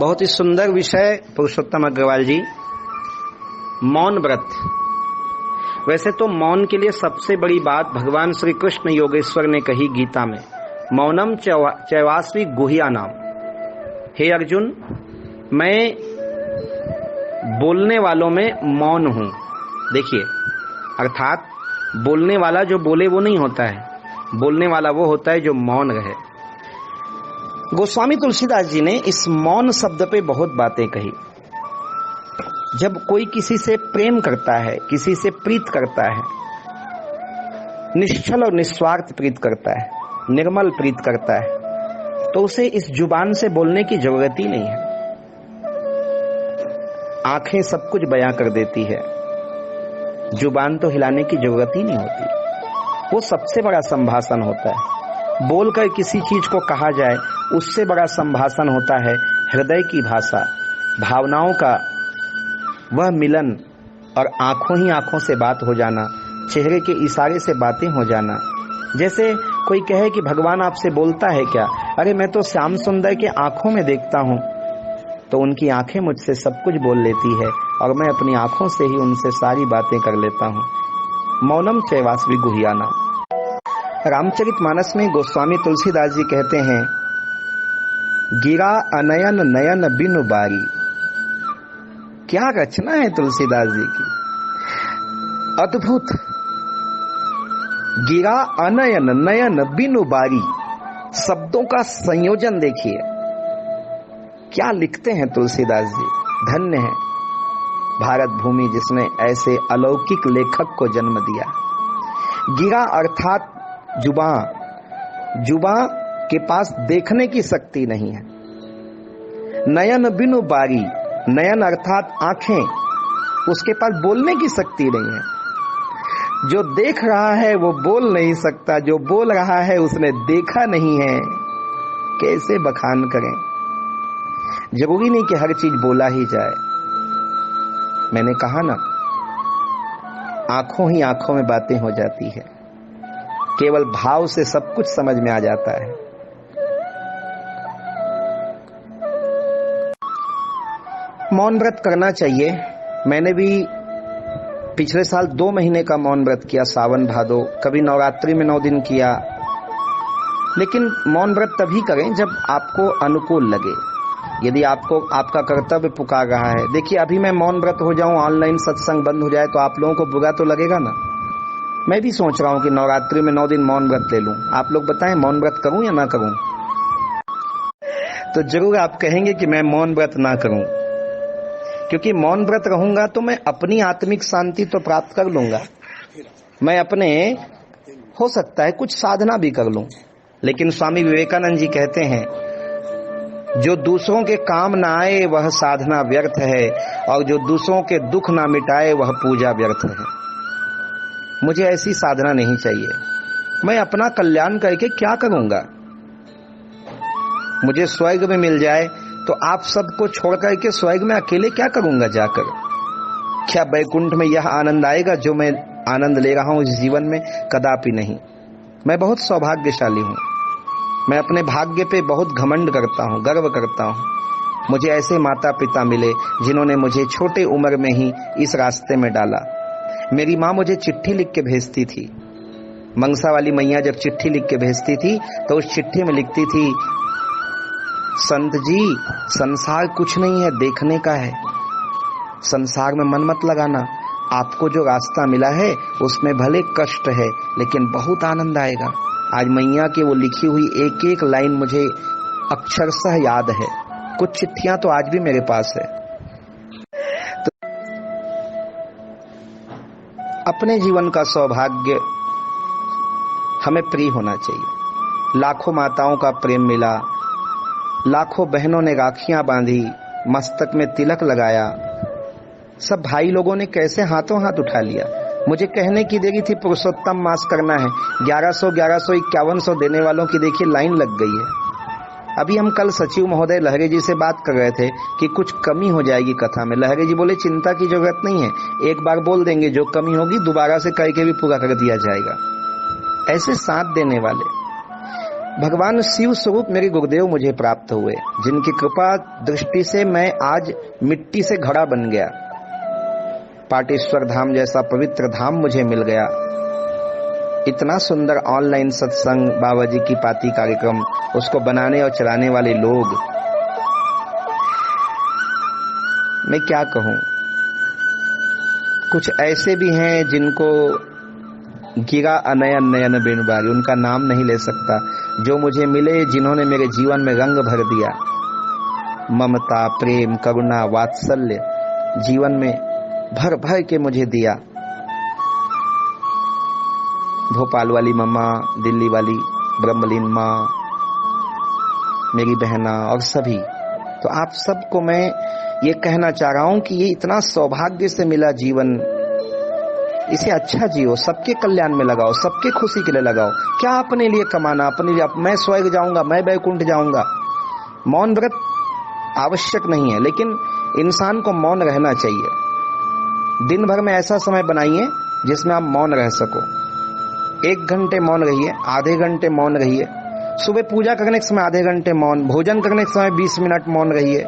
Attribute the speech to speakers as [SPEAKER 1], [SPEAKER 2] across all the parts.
[SPEAKER 1] बहुत ही सुंदर विषय पुरुषोत्तम अग्रवाल जी, मौन व्रत। वैसे तो मौन के लिए सबसे बड़ी बात भगवान श्री कृष्ण योगेश्वर ने कही गीता में, मौनम चैवास्वी गुह्या नाम। हे अर्जुन, मैं बोलने वालों में मौन हूं। देखिए, अर्थात बोलने वाला जो बोले वो नहीं होता है, बोलने वाला वो होता है जो मौन रहे। गोस्वामी तुलसीदास जी ने इस मौन शब्द पे बहुत बातें कही। जब कोई किसी से प्रेम करता है, किसी से प्रीत करता है, निश्चल और निस्वार्थ प्रीत करता है, निर्मल प्रीत करता है, तो उसे इस जुबान से बोलने की जरूरत ही नहीं है। आंखें सब कुछ बयां कर देती है, जुबान तो हिलाने की जरूरत ही नहीं होती। वो सबसे बड़ा संभाषण होता है। बोलकर किसी चीज को कहा जाए, उससे बड़ा संभाषण होता है हृदय की भाषा, भावनाओं का वह मिलन, और आंखों ही आंखों से बात हो जाना, चेहरे के इशारे से बातें हो जाना। जैसे कोई कहे कि भगवान आपसे बोलता है क्या? अरे मैं तो श्याम सुंदर के आंखों में देखता हूं, तो उनकी आंखें मुझसे सब कुछ बोल लेती है और मैं अपनी आंखों से ही उनसे सारी बातें कर लेता हूं। मौनम चैवास्वी गुह्या नाम। रामचरितमानस में गोस्वामी तुलसीदास जी कहते हैं, गिरा अनयन नयन बिनु बारी। क्या रचना है तुलसीदास जी की, अद्भुत। गिरा अनयन नयन बिनु बारी, शब्दों का संयोजन देखिए, क्या लिखते हैं तुलसीदास जी। धन्य है भारत भूमि जिसने ऐसे अलौकिक लेखक को जन्म दिया। गिरा अर्थात जुबां, जुबां के पास देखने की शक्ति नहीं है। नयन बिनु बारी, नयन अर्थात आंखें, उसके पास बोलने की शक्ति नहीं है। जो देख रहा है वो बोल नहीं सकता, जो बोल रहा है उसने देखा नहीं है, कैसे बखान करें। जरूरी नहीं कि हर चीज बोला ही जाए। मैंने कहा ना, आंखों ही आंखों में बातें हो जाती है, केवल भाव से सब कुछ समझ में आ जाता है। मौन व्रत करना चाहिए। मैंने भी पिछले साल 2 महीने का मौन व्रत किया, सावन भादो, कभी नवरात्रि में 9 दिन किया। लेकिन मौन व्रत तभी करें जब आपको अनुकूल लगे, यदि आपको आपका कर्तव्य पुकार रहा है। देखिए, अभी मैं मौन व्रत हो जाऊं, ऑनलाइन सत्संग बंद हो जाए तो आप लोगों को बुरा तो लगेगा ना। मैं भी सोच रहा हूं कि नवरात्रि में 9 दिन मौन व्रत ले लूं। आप लोग बताएं, मौन व्रत करूं या ना करूं? तो जरूर आप कहेंगे कि मैं मौन व्रत ना करूं, क्योंकि मौन व्रत रहूंगा तो मैं अपनी आत्मिक शांति तो प्राप्त कर लूंगा, मैं अपने हो सकता है कुछ साधना भी कर लूं। लेकिन स्वामी विवेकानंद जी कहते हैं, जो दूसरों के काम ना आए वह साधना व्यर्थ है, और जो दूसरों के दुख ना मिटाए वह पूजा व्यर्थ है। मुझे ऐसी साधना नहीं चाहिए। मैं अपना कल्याण करके क्या करूंगा? मुझे स्वर्ग में मिल जाए तो आप सबको छोड़ करके स्वर्ग में अकेले क्या करूंगा जाकर? क्या बैकुंठ में यह आनंद आएगा जो मैं आनंद ले रहा हूं इस जीवन में? कदापि नहीं। मैं बहुत सौभाग्यशाली हूं। मैं अपने भाग्य पे बहुत घमंड करता हूं, गर्व करता हूं। मुझे ऐसे माता पिता मिले जिन्होंने मुझे छोटे उम्र में ही इस रास्ते में डाला। मेरी माँ मुझे चिट्ठी लिख के भेजती थी। मंगसा वाली मैया जब चिट्ठी लिख के भेजती थी तो उस चिट्ठी में लिखती थी, संत जी, संसार कुछ नहीं है, देखने का है। संसार में मन मत लगाना। आपको जो रास्ता मिला है उसमें भले कष्ट है, लेकिन बहुत आनंद आएगा। आज मैया की वो लिखी हुई एक एक लाइन मुझे अक्षरशः याद है। कुछ चिट्ठियां तो आज भी मेरे पास है। तो अपने जीवन का सौभाग्य हमें प्रिय होना चाहिए। लाखों माताओं का प्रेम मिला, लाखों बहनों ने राखियां बांधी, मस्तक में तिलक लगाया, सब भाई लोगों ने कैसे हाथों हाथ उठा लिया। मुझे कहने की देरी थी पुरुषोत्तम मास करना है, 1100, 5100 देने वालों की देखिए लाइन लग गई है। अभी हम कल सचिव महोदय लहरे जी से बात कर रहे थे कि कुछ कमी हो जाएगी कथा में। लहरे जी बोले, चिंता की जरूरत नहीं है, एक बार बोल देंगे, जो कमी होगी दोबारा से कह के भी पूरा कर दिया जाएगा। ऐसे साथ देने वाले भगवान शिव स्वरूप मेरे गुरुदेव मुझे प्राप्त हुए, जिनकी कृपा दृष्टि से मैं आज मिट्टी से घड़ा बन गया। पाटेश्वर धाम जैसा पवित्र धाम मुझे मिल गया। इतना सुंदर ऑनलाइन सत्संग, बाबा जी की पाती कार्यक्रम, उसको बनाने और चलाने वाले लोग, मैं क्या कहूं। कुछ ऐसे भी हैं जिनको गिरा अनयन नयन बिन बारी, उनका नाम नहीं ले सकता, जो मुझे मिले, जिन्होंने मेरे जीवन में रंग भर दिया। ममता, प्रेम, करुणा, वात्सल्य जीवन में भर भर के मुझे दिया। भोपाल वाली मम्मा, दिल्ली वाली ब्रह्मलीन माँ, मेरी बहना और सभी, तो आप सबको मैं ये कहना चाह रहा हूं कि ये इतना सौभाग्य से मिला जीवन, इसे अच्छा जियो, सबके कल्याण में लगाओ, सबके खुशी के लिए लगाओ। क्या अपने लिए कमाना, अपने लिए मैं स्वर्ग जाऊंगा, मैं बैकुंठ जाऊंगा। मौन व्रत आवश्यक नहीं है, लेकिन इंसान को मौन रहना चाहिए। दिन भर में ऐसा समय बनाइए जिसमें आप मौन रह सको। 1 घंटे मौन रहिए, आधे घंटे मौन रहिए। सुबह पूजा करने के समय आधे घंटे मौन, भोजन करने के समय 20 मिनट मौन रहिए।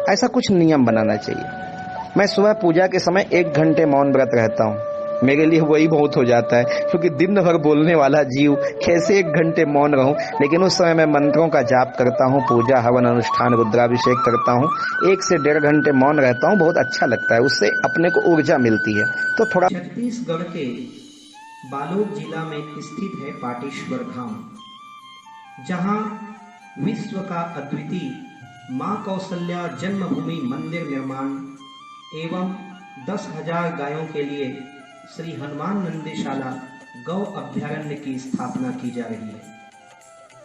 [SPEAKER 1] ऐसा कुछ नियम बनाना चाहिए। मैं सुबह पूजा के समय 1 घंटे मौन व्रत रहता हूँ, मेरे लिए वही बहुत हो जाता है, क्योंकि दिन भर बोलने वाला जीव कैसे 1 घंटे मौन रहूं। लेकिन उस समय मैं मंत्रों का जाप करता हूँ, पूजा हवन अनुष्ठान रुद्राभिषेक करता हूँ, 1 से 1.5 घंटे मौन रहता हूँ। बहुत अच्छा लगता है, उससे अपने को ऊर्जा मिलती है। तो थोड़ा
[SPEAKER 2] छत्तीसगढ़ के बालोद जिला में स्थित है पाटेश्वर धाम, जहाँ विश्व का अद्वितीय माँ कौशल्या जन्मभूमि मंदिर निर्माण एवं 10,000 गायों के लिए श्री हनुमान नंदीशाला गौ अभ्यारण्य की स्थापना की जा रही है।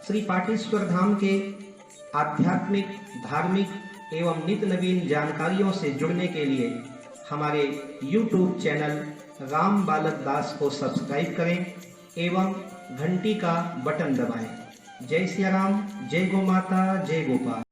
[SPEAKER 2] श्री पाटेश्वर धाम के आध्यात्मिक, धार्मिक एवं नित्य नवीन जानकारियों से जुड़ने के लिए हमारे YouTube चैनल राम बालक दास को सब्सक्राइब करें एवं घंटी का बटन दबाएं। जय सिया राम, जय गौ माता, जय गोपाल।